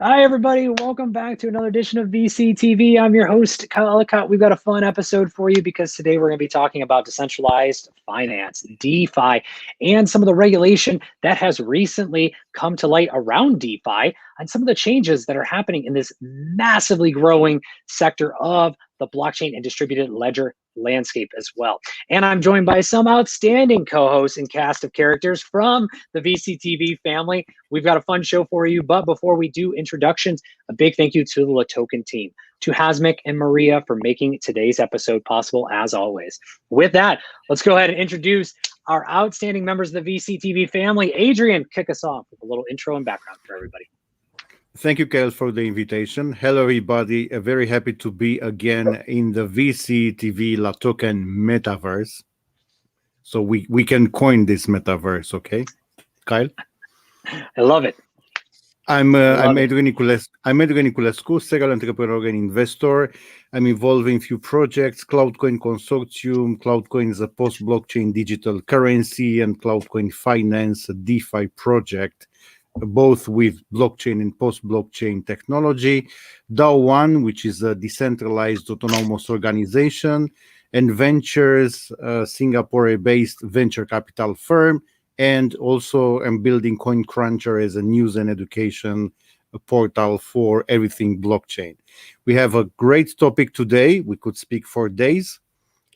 Hi, everybody. Welcome back to another edition of VC I'm your host, Kyle Ellicott. We've got a fun episode for you because today we're going to be talking about decentralized finance, DeFi, and some of the regulation that has recently come to light around DeFi and some of the changes that are happening in this massively growing sector of the blockchain and distributed ledger landscape as well. And I'm joined by some outstanding co-hosts and cast of characters from the VC family. We've got a fun show for you, but before we do introductions, a big thank you to the LATOKEN team, to Hasmik and Maria for making today's episode possible as always. With that, let's go ahead and introduce our outstanding members of the VC family. Adrian, kick us off with a little intro and background for everybody. Thank you, Kel, for the invitation. Hello, everybody. Very happy to be again in the VC LATOKEN metaverse. So we can coin this metaverse, okay, Kyle? I love it. I'm Adrian Niculescu, serial entrepreneur and investor. I'm involved in a few projects, Cloudcoin Consortium. Cloudcoin is a post-blockchain digital currency, and Cloudcoin Finance, a DeFi project, both with blockchain and post-blockchain technology. DAO1, which is a decentralized autonomous organization, and Ventures, a Singapore-based venture capital firm. And also I'm building CoinCruncher as a news and education portal for everything blockchain. We have a great topic today. We could speak for days.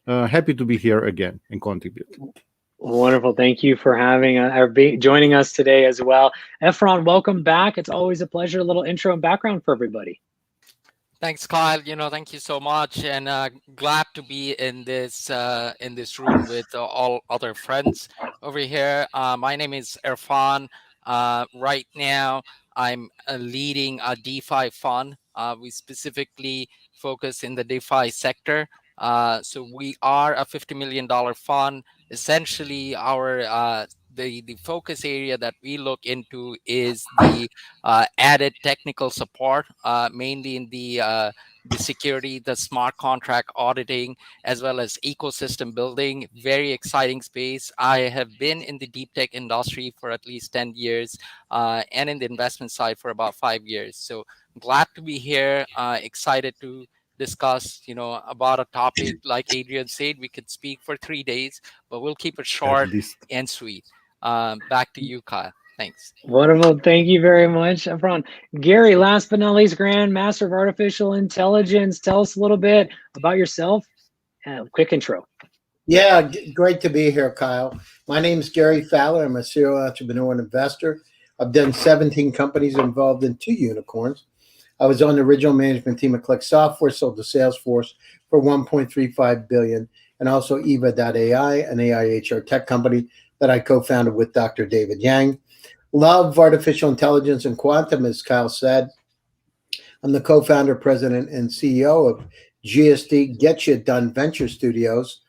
Happy to be here again and contribute. Wonderful. Thank you for having joining us today as well. Irfan, welcome back. It's always a pleasure. A little intro and background for everybody. Thanks, Kyle. Thank you so much, and glad to be in this room with all other friends over here. My name is Irfan. Right now, I'm leading a DeFi fund. We specifically focus in the DeFi sector. So we are a $50 million fund. Essentially, our the focus area that we look into is the added technical support, mainly in the security, the smart contract auditing, as well as ecosystem building. Very exciting space. I have been in the deep tech industry for at least 10 years and in the investment side for about 5 years. So glad to be here. Excited to discuss about a topic. Like Adrian said, we could speak for 3 days, but we'll keep it short and sweet. Back to you, Kyle. Thanks. Wonderful. Thank you very much, Irfan. Gary, last but not least, Grand Master of Artificial Intelligence. Tell us a little bit about yourself. Quick intro. Yeah, great to be here, Kyle. My name is Gary Fowler. I'm a serial entrepreneur and investor. I've done 17 companies involved in 2 unicorns. I was on the original management team at Click Software, sold to Salesforce for $1.35 billion, and also Eva.ai, an AI HR tech company that I co-founded with Dr. David Yang. Love artificial intelligence and quantum, as Kyle said. I'm the co-founder, president, and CEO of GSD Get You Done Venture Studios.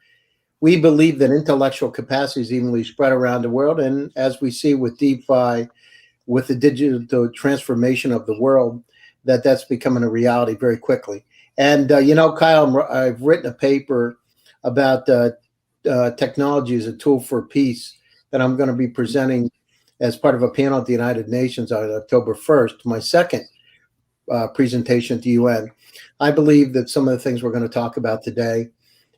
We believe that intellectual capacity is evenly spread around the world, and as we see with DeFi, with the digital transformation of the world, that's becoming a reality very quickly. And Kyle, I've written a paper about technology as a tool for peace that I'm going to be presenting as part of a panel at the United Nations on October 1st, my second presentation to UN. I believe that some of the things we're going to talk about today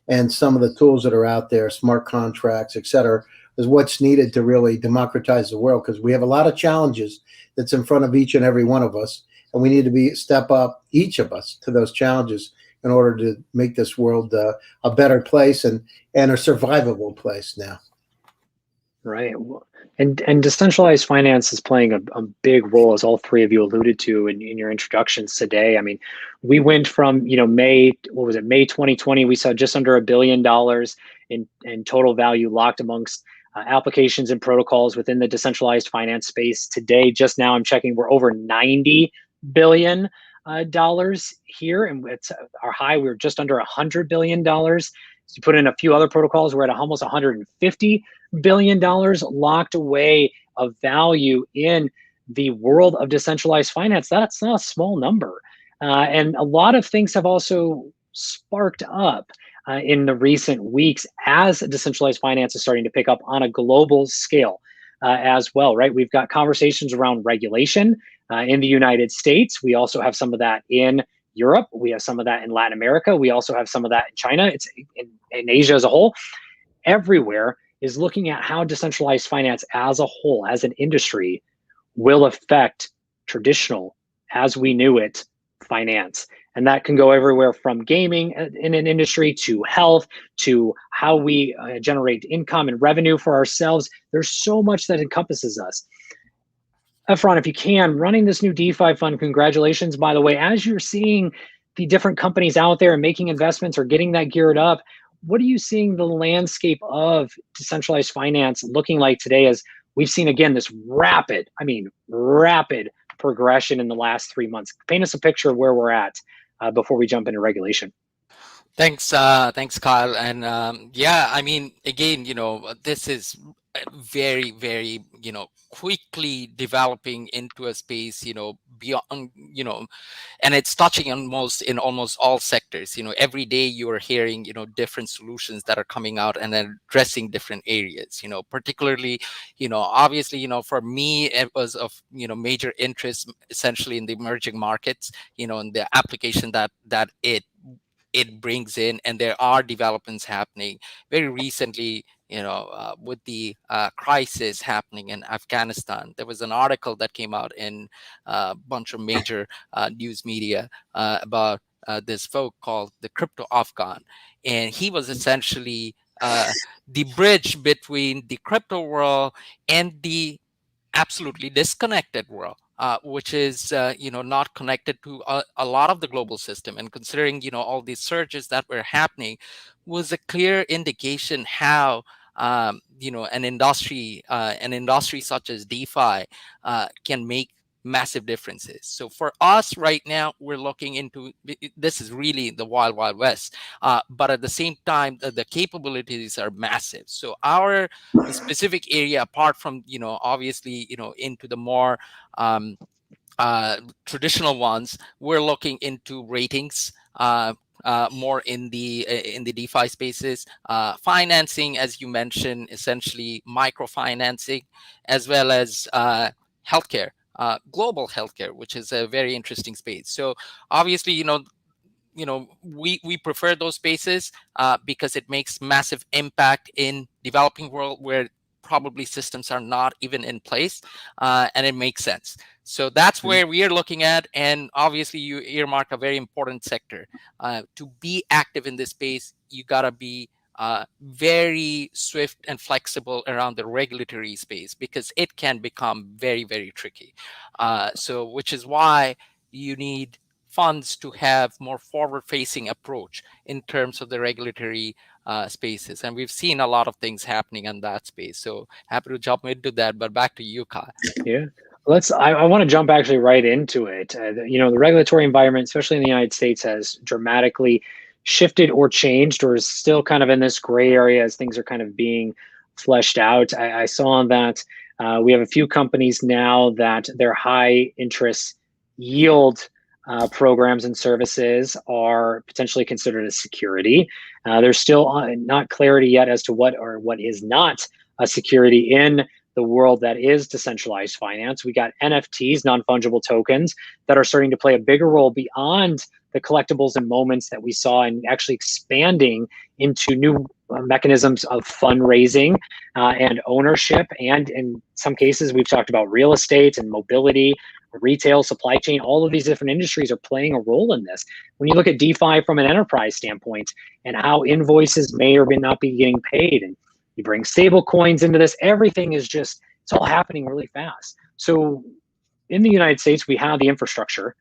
and some of the tools that are out there, smart contracts, et cetera, is what's needed to really democratize the world, because we have a lot of challenges that's in front of each and every one of us, and we need to step up, each of us, to those challenges in order to make this world a better place and a survivable place now. Right. And decentralized finance is playing a big role, as all three of you alluded to in your introductions today. I mean, we went from, May 2020, we saw just under $1 billion in total value locked amongst applications and protocols within the decentralized finance space. Today, just now I'm checking, we're over $90 billion here, and it's our high. We're just under $100 billion. So you put in a few other protocols, we're at almost $150 billion locked away of value in the world of decentralized finance. That's not a small number. And a lot of things have also sparked up in the recent weeks as decentralized finance is starting to pick up on a global scale as well, right? We've got conversations around regulation in the United States. We also have some of that in Europe. We have some of that in Latin America. We also have some of that in China. It's in Asia as a whole. Everywhere is looking at how decentralized finance as a whole, as an industry, will affect traditional, as we knew it, finance. And that can go everywhere from gaming in an industry to health to how we generate income and revenue for ourselves. There's so much that encompasses us. Irfan, if you can, running this new DeFi fund, congratulations, by the way. As you're seeing the different companies out there and making investments or getting that geared up, what are you seeing the landscape of decentralized finance looking like today, as we've seen, again, this rapid progression in the last 3 months? Paint us a picture of where we're at before we jump into regulation. Thanks, Kyle. And yeah, I mean, again, this is very, very, quickly developing into a space, beyond, and it's touching in almost all sectors. Every day you are hearing, different solutions that are coming out and addressing different areas, particularly, obviously, for me, it was of, major interest essentially in the emerging markets, and the application that it brings in. And there are developments happening very recently, with the crisis happening in Afghanistan. There was an article that came out in a bunch of major news media about this folk called the Crypto Afghan. And he was essentially the bridge between the crypto world and the absolutely disconnected world, which is not connected to a lot of the global system. And considering all these surges that were happening, was a clear indication how an industry such as DeFi can make massive differences. So for us right now, we're looking into, this is really the wild west, but at the same time the capabilities are massive. So our specific area, apart from obviously into the more traditional ones, we're looking into ratings, more in the DeFi spaces, financing, as you mentioned, essentially microfinancing, as well as healthcare, global healthcare, which is a very interesting space. So obviously, we prefer those spaces because it makes massive impact in developing world where probably systems are not even in place, and it makes sense. So that's where we are looking at. And obviously you earmark a very important sector. To be active in this space, you gotta be very swift and flexible around the regulatory space, because it can become very, very tricky. So which is why you need funds to have more forward-facing approach in terms of the regulatory spaces. And we've seen a lot of things happening in that space. So happy to jump into that, but back to you, Kyle. Yeah. I want to jump actually right into it. The regulatory environment, especially in the United States, has dramatically shifted or changed, or is still kind of in this gray area as things are kind of being fleshed out. I saw that we have a few companies now that their high interest yield programs and services are potentially considered a security. There's still not clarity yet as to what is not a security in the world that is decentralized finance. We got NFTs, non-fungible tokens, that are starting to play a bigger role beyond the collectibles and moments that we saw, and actually expanding into new mechanisms of fundraising and ownership. And in some cases, we've talked about real estate and mobility, retail, supply chain. All of these different industries are playing a role in this. When you look at DeFi from an enterprise standpoint and how invoices may or may not be getting paid, and you bring stable coins into this, everything is just, it's all happening really fast. So in the United States, we have the infrastructure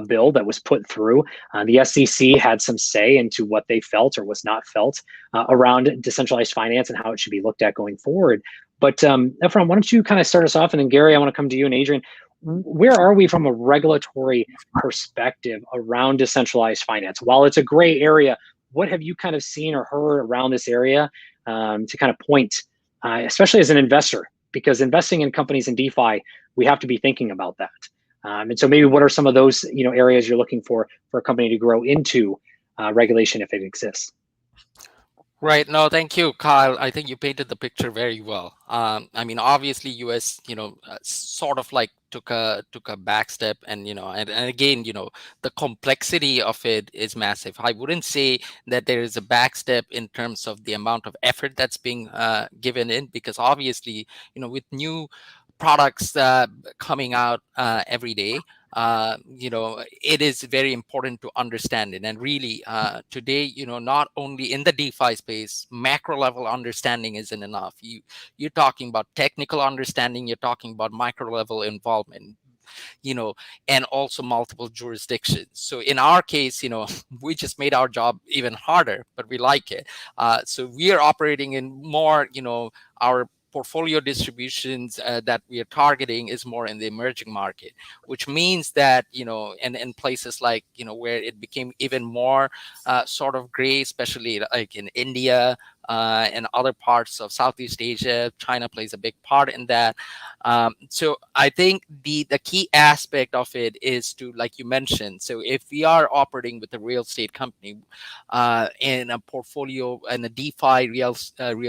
bill that was put through. The SEC had some say into what they felt or was not felt around decentralized finance and how it should be looked at going forward. But Irfan, why don't you kind of start us off? And then Gary, I want to come to you, and Adrian. Where are we from a regulatory perspective around decentralized finance? While it's a gray area, what have you kind of seen or heard around this area to kind of point, especially as an investor? Because investing in companies in DeFi, we have to be thinking about that. And so maybe what are some of those areas you're looking for a company to grow into regulation if it exists? Right. No, thank you, Kyle. I think you painted the picture very well. I mean, obviously, U.S. Sort of like took a back step, and and again, the complexity of it is massive. I wouldn't say that there is a back step in terms of the amount of effort that's being given in, because obviously, with new products coming out every day, it is very important to understand it. And really, today, not only in the DeFi space, macro level understanding isn't enough. You're talking about technical understanding, you're talking about micro level involvement, and also multiple jurisdictions. So in our case, we just made our job even harder, but we like it. So we are operating in more, our portfolio distributions that we are targeting is more in the emerging market, which means that, and in places like, where it became even more sort of gray, especially like in India and other parts of Southeast Asia. China plays a big part in that. So I think the key aspect of it is to, like you mentioned, so if we are operating with a real estate company in a portfolio and a DeFi real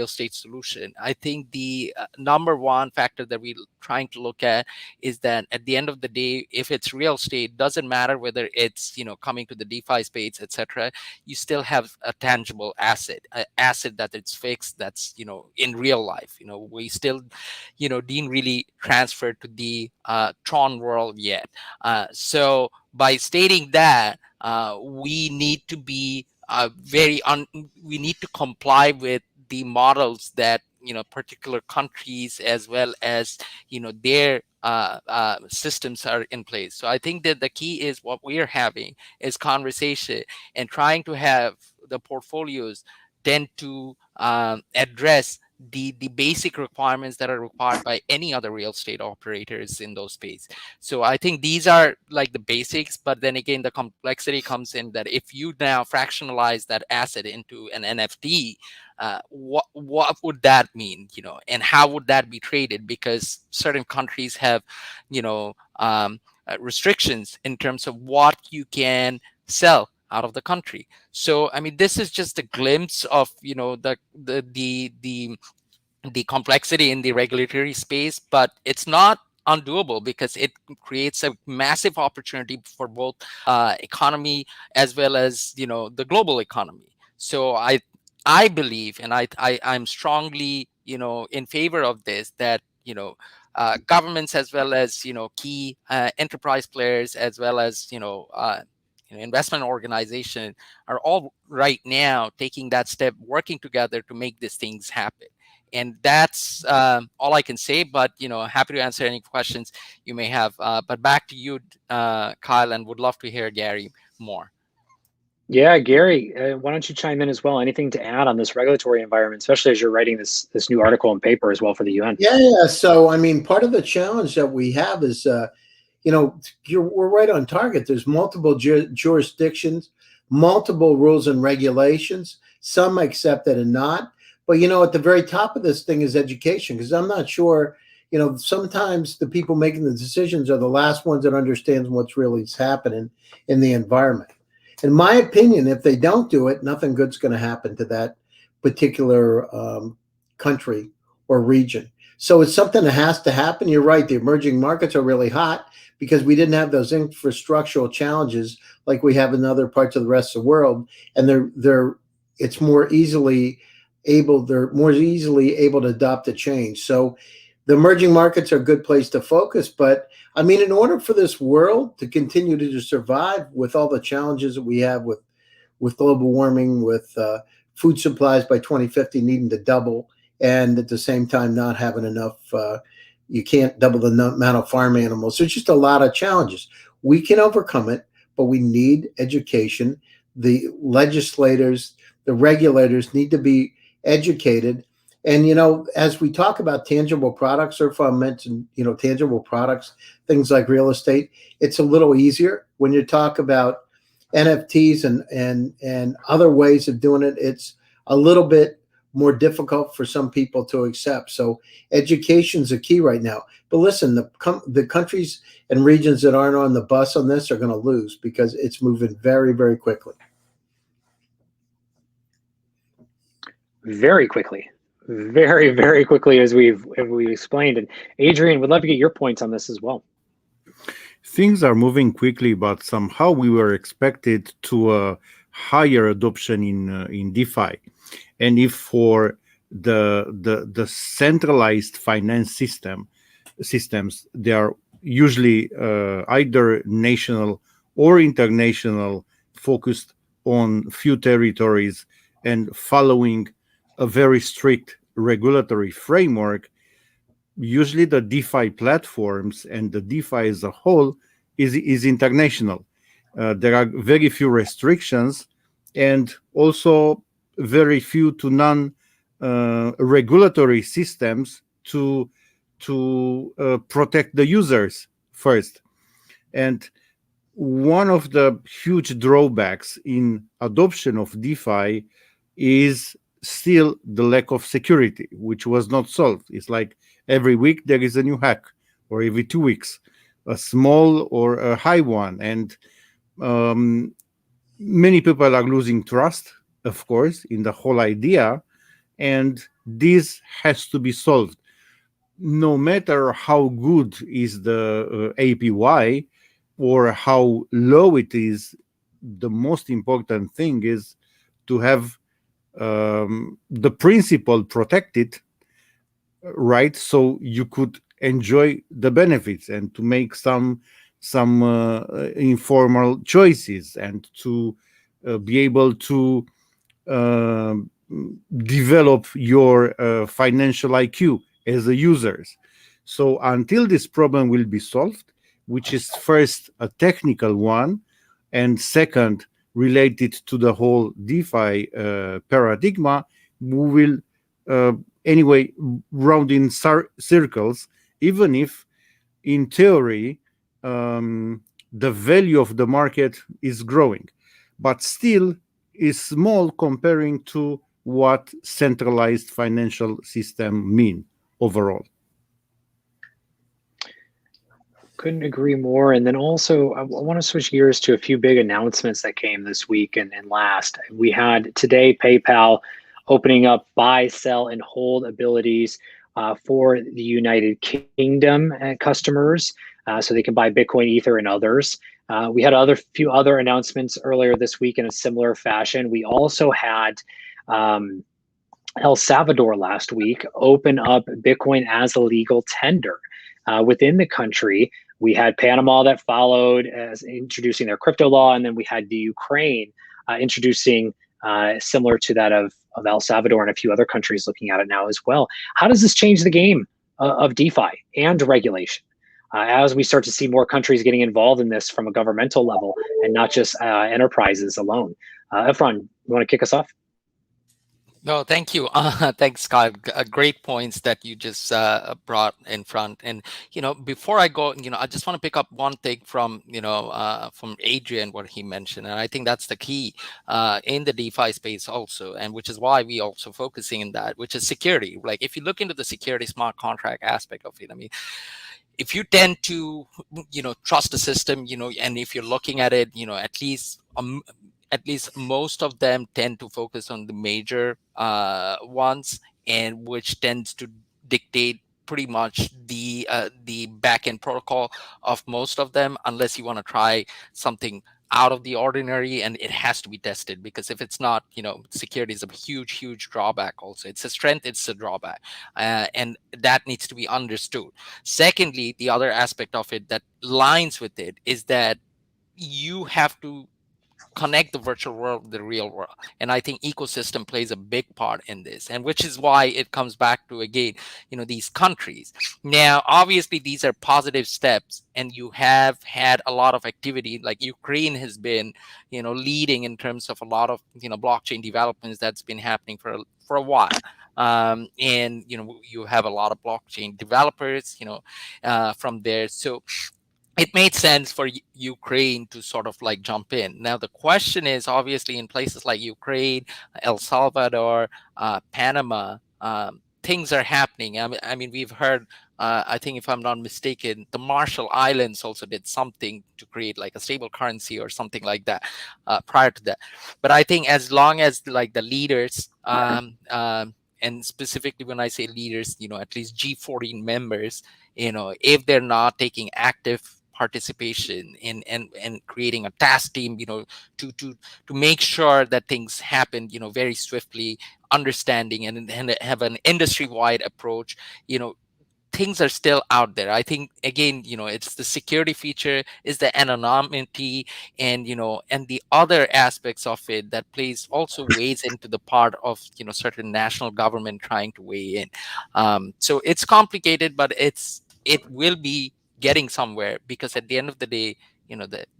estate solution, I think the number one factor that we're trying to look at is that at the end of the day, if it's real estate, doesn't matter whether it's coming to the DeFi space, etc. You still have a tangible asset, an asset that it's fixed, that's in real life. We still didn't really transfer to the Tron world yet. So by stating that, we need to be we need to comply with the models that particular countries as well as their systems are in place. So I think that the key is what we are having is conversation and trying to have the portfolios tend to address the basic requirements that are required by any other real estate operators in those space. So I think these are like the basics, but then again, the complexity comes in that if you now fractionalize that asset into an NFT, what would that mean, and how would that be traded? Because certain countries have, restrictions in terms of what you can sell out of the country. So I mean, this is just a glimpse of the complexity in the regulatory space, but it's not undoable because it creates a massive opportunity for both economy as well as the global economy. So I believe, and I'm strongly in favor of this, that governments as well as key enterprise players as well as investment organization are all right now taking that step, working together to make these things happen. And that's all I can say, but happy to answer any questions you may have. But back to you, Kyle, and would love to hear Gary more. Yeah, Gary, why don't you chime in as well? Anything to add on this regulatory environment, especially as you're writing this new article and paper as well for the UN? Yeah. So, I mean, part of the challenge that we have is, we're right on target. There's multiple jurisdictions, multiple rules and regulations. Some accept it and not. But, at the very top of this thing is education, because I'm not sure, sometimes the people making the decisions are the last ones that understand what's really happening in the environment. In my opinion, if they don't do it, nothing good's going to happen to that particular country or region. So it's something that has to happen. You're right. The emerging markets are really hot because we didn't have those infrastructural challenges like we have in other parts of the rest of the world. And they're more easily able to adopt the change. So the emerging markets are a good place to focus. But I mean, in order for this world to continue to survive with all the challenges that we have with global warming, with food supplies by 2050 needing to double, and at the same time not having enough, you can't double the amount of farm animals. There's just a lot of challenges. We can overcome it, but we need education. The legislators, the regulators need to be educated. And, as we talk about tangible products, Irfan mentioned, tangible products, things like real estate, it's a little easier. When you talk about NFTs and other ways of doing it, it's a little bit more difficult for some people to accept. So education is a key right now. But listen, the countries and regions that aren't on the bus on this are going to lose because it's moving very, very quickly. very quickly, very quickly, as we've explained. And Adrian, would love to get your points on this as well. Things are moving quickly, but somehow we were expected to a higher adoption in DeFi, and if for the centralized finance systems, they are usually either national or international, focused on few territories and following a very strict regulatory framework. Usually the DeFi platforms and the DeFi as a whole is international. There are very few restrictions, and also very few to none regulatory systems to protect the users first. And one of the huge drawbacks in adoption of DeFi is still the lack of security, which was not solved. It's like every week there is a new hack, or every 2 weeks, a small or a high one. And many people are losing trust, of course, in the whole idea. And this has to be solved. No matter how good is the APY or how low it is, the most important thing is to have the principle protected, right? So you could enjoy the benefits and to make some informal choices, and to be able to develop your financial IQ as a users. So until this problem will be solved, which is first a technical one, and second related to the whole DeFi paradigm, we will anyway round in circles, even if in theory the value of the market is growing, but still is small comparing to what centralized financial system mean overall. Couldn't agree more. And then also, I want to switch gears to a few big announcements that came this week and last. We had today PayPal opening up buy, sell, and hold abilities for the United Kingdom customers, so they can buy Bitcoin, Ether, and others. We had few other announcements earlier this week in a similar fashion. We also had El Salvador last week open up Bitcoin as a legal tender within the country. We had Panama that followed as introducing their crypto law, and then we had the Ukraine introducing similar to that of El Salvador, and a few other countries looking at it now as well. How does this change the game of DeFi and regulation as we start to see more countries getting involved in this from a governmental level and not just enterprises alone? Irfan, you want to kick us off? No, thank you. Thanks, Scott. Great points that you just brought in front. And, before I go, I just want to pick up one thing from Adrian, what he mentioned. And I think that's the key in the DeFi space also, and which is why we also focusing in that, which is security. Like if you look into the security smart contract aspect of it, I mean, if you tend to, trust the system, and if you're looking at it, at least most of them tend to focus on the major ones, and which tends to dictate pretty much the backend protocol of most of them, unless you want to try something out of the ordinary, and it has to be tested, because if it's not, security is a huge drawback. Also, it's a strength, it's a drawback, and that needs to be understood. Secondly, the other aspect of it that lines with it is that you have to connect the virtual world with the real world, and I think ecosystem plays a big part in this, and which is why it comes back to, again, these countries. Now obviously these are positive steps, and you have had a lot of activity, like Ukraine has been leading in terms of a lot of blockchain developments that's been happening for a while. And you have a lot of blockchain developers from there, so it made sense for Ukraine to sort of like jump in. Now, the question is, obviously, in places like Ukraine, El Salvador, Panama, things are happening. I mean, we've heard, I think if I'm not mistaken, the Marshall Islands also did something to create like a stable currency or something like that prior to that. But I think as long as like the leaders And specifically when I say leaders, at least G14 members, if they're not taking active participation in and creating a task team, to make sure that things happen, very swiftly, understanding and have an industry-wide approach, things are still out there. I think again, it's the security feature, is the anonymity, and and the other aspects of it that plays also weighs into the part of certain national government trying to weigh in. So it's complicated, but it will be getting somewhere, because at the end of the day,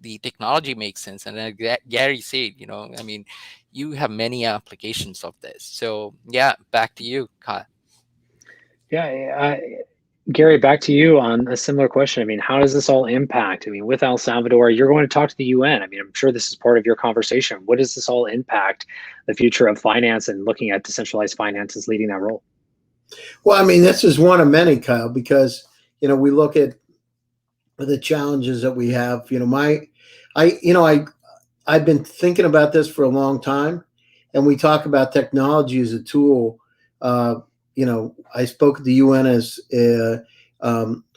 the technology makes sense. And Gary said, I mean, you have many applications of this. So yeah, back to you, Kyle. Yeah, Gary, back to you on a similar question. I mean, how does this all impact? I mean, with El Salvador, you're going to talk to the UN. I mean, I'm sure this is part of your conversation. What does this all impact the future of finance and looking at decentralized finance as leading that role? Well, I mean, this is one of many, Kyle, because, we look at the challenges that we have. I've been thinking about this for a long time, and we talk about technology as a tool. I spoke at the UN as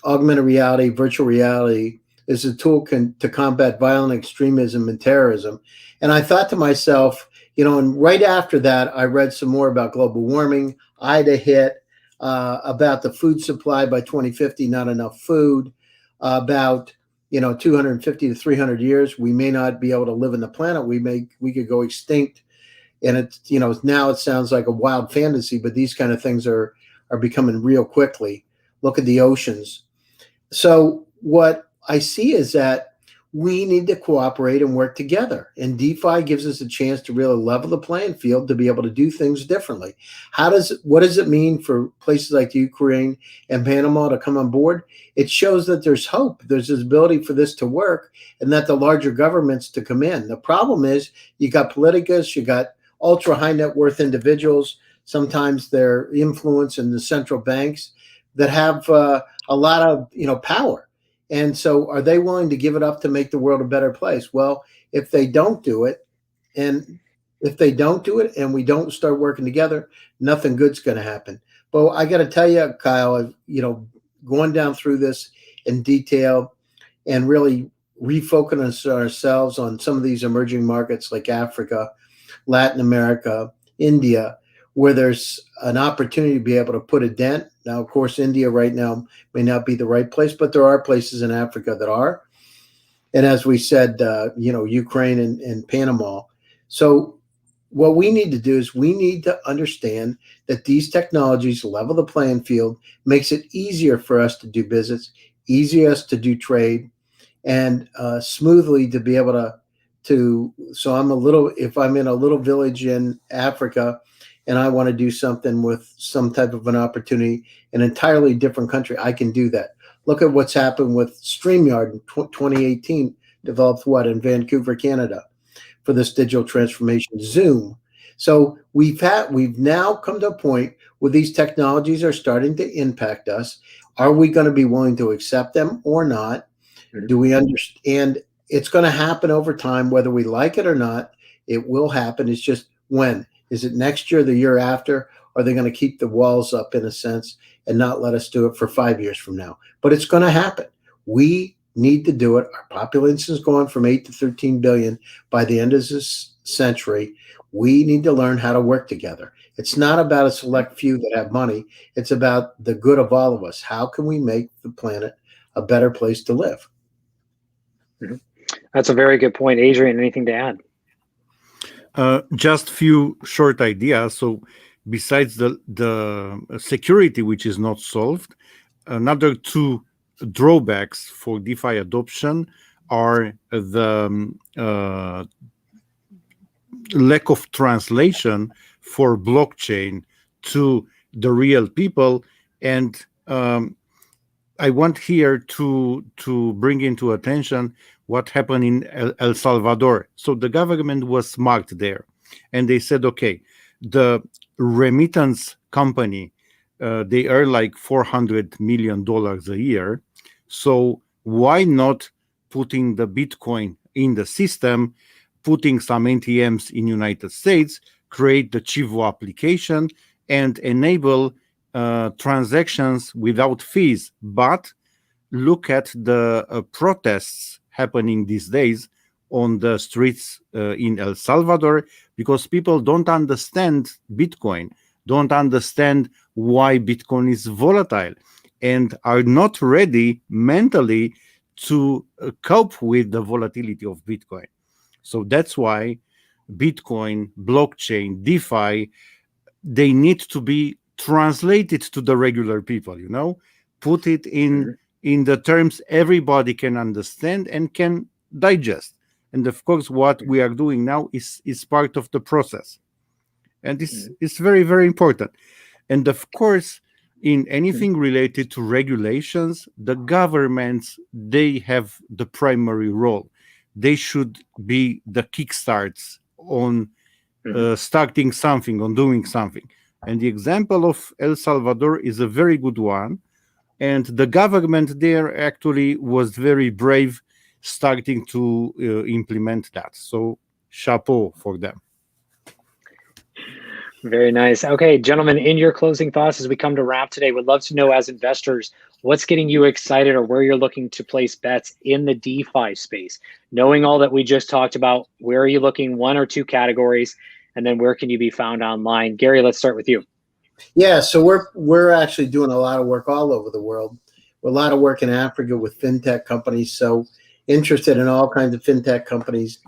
augmented reality, virtual reality is a tool to combat violent extremism and terrorism. And I thought to myself, and right after that, I read some more about global warming, Ida hit, about the food supply by 2050, not enough food, about 250 to 300 years, we may not be able to live in the planet. We could go extinct. And it's, now it sounds like a wild fantasy, but these kind of things are becoming real quickly. Look at the oceans. So what I see is that we need to cooperate and work together. And DeFi gives us a chance to really level the playing field to be able to do things differently. What does it mean for places like Ukraine and Panama to come on board? It shows that there's hope. There's this ability for this to work, and that the larger governments to come in. The problem is you got politicus, you got ultra high net worth individuals, sometimes their influence in the central banks that have a lot of power. And so are they willing to give it up to make the world a better place? Well, if they don't do it, and we don't start working together, nothing good's going to happen. But I got to tell you, Kyle, going down through this in detail and really refocusing ourselves on some of these emerging markets like Africa, Latin America, India, where there's an opportunity to be able to put a dent. Now, of course, India right now may not be the right place, but there are places in Africa that are. And as we said, Ukraine and Panama. So what we need to do is we need to understand that these technologies level the playing field, makes it easier for us to do business, easier us to do trade, and smoothly to be able to. So if I'm in a little village in Africa and I want to do something with some type of an opportunity, an entirely different country, I can do that. Look at what's happened with StreamYard in 2018, developed in Vancouver, Canada, for this digital transformation. Zoom. So we've now come to a point where these technologies are starting to impact us. Are we going to be willing to accept them or not? Do we understand? It's going to happen over time, whether we like it or not. It will happen. It's just when. Is it next year, the year after? Are they going to keep the walls up, in a sense, and not let us do it for 5 years from now? But it's going to happen. We need to do it. Our population is going from 8 to 13 billion by the end of this century. We need to learn how to work together. It's not about a select few that have money. It's about the good of all of us. How can we make the planet a better place to live? That's a very good point. Adrian, anything to add? Just few short ideas. So besides the security, which is not solved, another two drawbacks for DeFi adoption are the lack of translation for blockchain to the real people. And I want here to bring into attention what happened in El Salvador. So the government was smart there, and they said, okay, the remittance company, they earn like $400 million a year. So why not putting the Bitcoin in the system, putting some ATMs in United States create the Chivo application and enable transactions without fees. But look at the protests happening these days on the streets in El Salvador, because people don't understand Bitcoin, don't understand why Bitcoin is volatile, and are not ready mentally to cope with the volatility of Bitcoin. So that's why Bitcoin, blockchain, DeFi, they need to be translated to the regular people, put it in the terms everybody can understand and can digest. And of course, what we are doing now is part of the process. And this is very, very important. And of course, in anything related to regulations, the governments, they have the primary role. They should be the kickstarts on starting something, on doing something. And the example of El Salvador is a very good one. And the government there actually was very brave starting to implement that. So chapeau for them. Very nice. Okay, gentlemen, in your closing thoughts as we come to wrap today, we'd love to know, as investors, what's getting you excited or where you're looking to place bets in the DeFi space. Knowing all that we just talked about, where are you looking, one or two categories, and then where can you be found online? Gary, let's start with you. Yeah, so we're actually doing a lot of work all over the world. A lot of work in Africa with fintech companies. So interested in all kinds of fintech companies,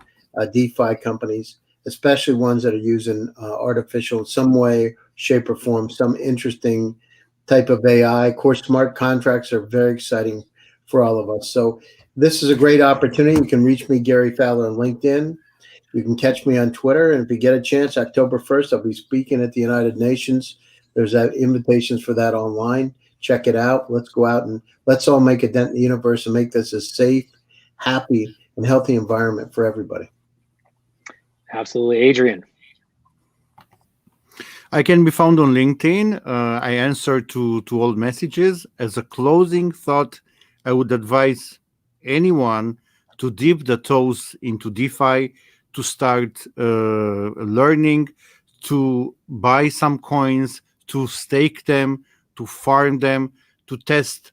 DeFi companies, especially ones that are using artificial in some way, shape, or form, some interesting type of AI. Of course, smart contracts are very exciting for all of us. So this is a great opportunity. You can reach me, Gary Fowler, on LinkedIn. You can catch me on Twitter. And if you get a chance, October 1st, I'll be speaking at the United Nations. There's invitations for that online. Check it out. Let's go out and let's all make a dent in the universe and make this a safe, happy, and healthy environment for everybody. Absolutely. Adrian. I can be found on LinkedIn. I answer to all messages. As a closing thought, I would advise anyone to dip the toes into DeFi, to start learning, to buy some coins, to stake them, to farm them, to test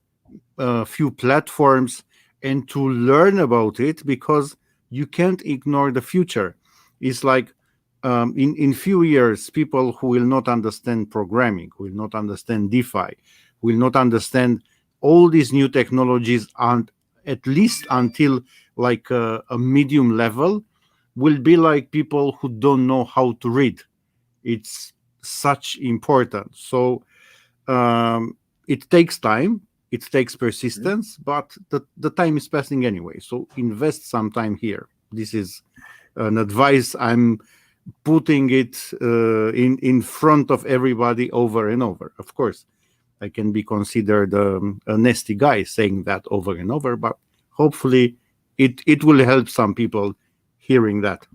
a few platforms, and to learn about it, because you can't ignore the future. It's like in few years, people who will not understand programming, will not understand DeFi, will not understand all these new technologies, and at least until like a medium level, will be like people who don't know how to read. It's such important. So it takes time, it takes persistence, but the time is passing anyway. So invest some time here. This is an advice I'm putting it in front of everybody over and over. Of course, I can be considered a nasty guy saying that over and over, but hopefully it will help some people hearing that.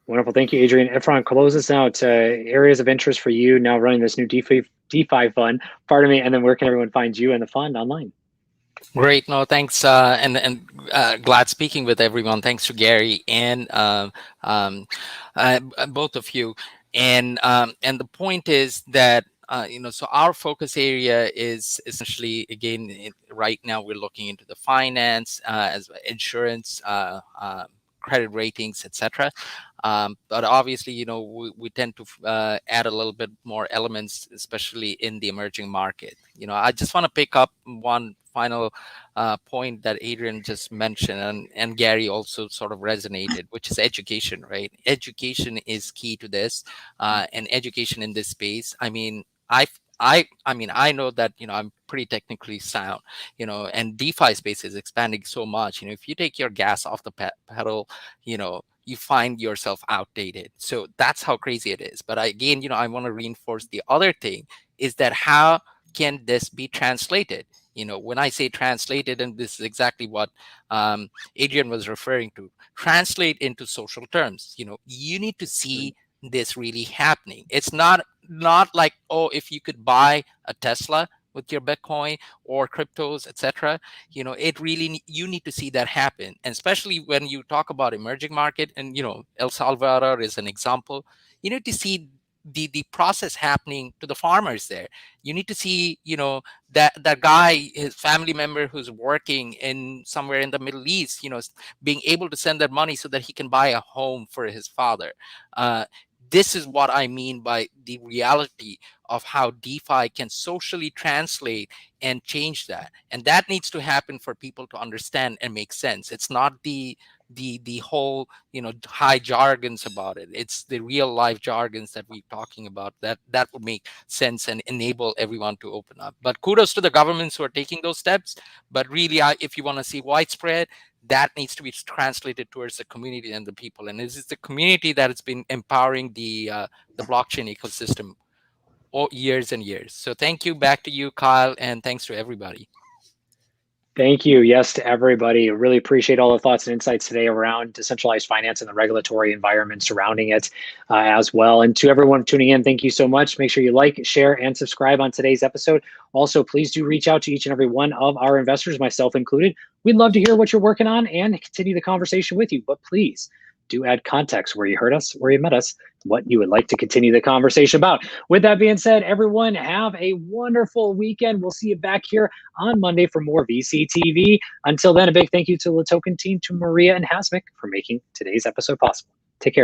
Wonderful. Thank you, Adrian. Irfan, close us out. Areas of interest for you now running this new DeFi fund, pardon me, and then where can everyone find you and the fund online? Great. No, thanks. And glad speaking with everyone. Thanks to Gary and both of you. And the point is that, so our focus area is essentially, again, right now we're looking into the finance, as insurance, credit ratings, etc. But obviously, we tend to add a little bit more elements, especially in the emerging market. I just want to pick up one final point that Adrian just mentioned, and Gary also sort of resonated, which is education, right? Education is key to this, and education in this space. I mean, I know that, I'm pretty technically sound, and DeFi space is expanding so much. If you take your gas off the pedal, you find yourself outdated. So that's how crazy it is. But again, I want to reinforce the other thing is that how can this be translated? When I say translated, and this is exactly what Adrian was referring to, translate into social terms. You need to see this really happening. It's not like, oh, if you could buy a Tesla, with your Bitcoin or cryptos, etc. It really, you need to see that happen. And especially when you talk about emerging market, and El Salvador is an example, you need to see the process happening to the farmers there. You need to see, that guy, his family member who's working in somewhere in the Middle East, being able to send that money so that he can buy a home for his father. This is what I mean by the reality of how DeFi can socially translate and change that. And that needs to happen for people to understand and make sense. It's not the whole high jargons about it. It's the real life jargons that we're talking about that would make sense and enable everyone to open up. But kudos to the governments who are taking those steps. But really, if you want to see widespread, that needs to be translated towards the community and the people. And this is the community that has been empowering the blockchain ecosystem all years and years. So thank you. Back to you, Kyle, and thanks to everybody. Thank you. Yes, to everybody. Really appreciate all the thoughts and insights today around decentralized finance and the regulatory environment surrounding it as well. And to everyone tuning in, thank you so much. Make sure you like, share, and subscribe on today's episode. Also, please do reach out to each and every one of our investors, myself included. We'd love to hear what you're working on and continue the conversation with you. But please do add context where you heard us, where you met us, what you would like to continue the conversation about. With that being said, everyone, have a wonderful weekend. We'll see you back here on Monday for more VCTV. Until then, a big thank you to the LATOKEN team, to Maria and Hasmik for making today's episode possible.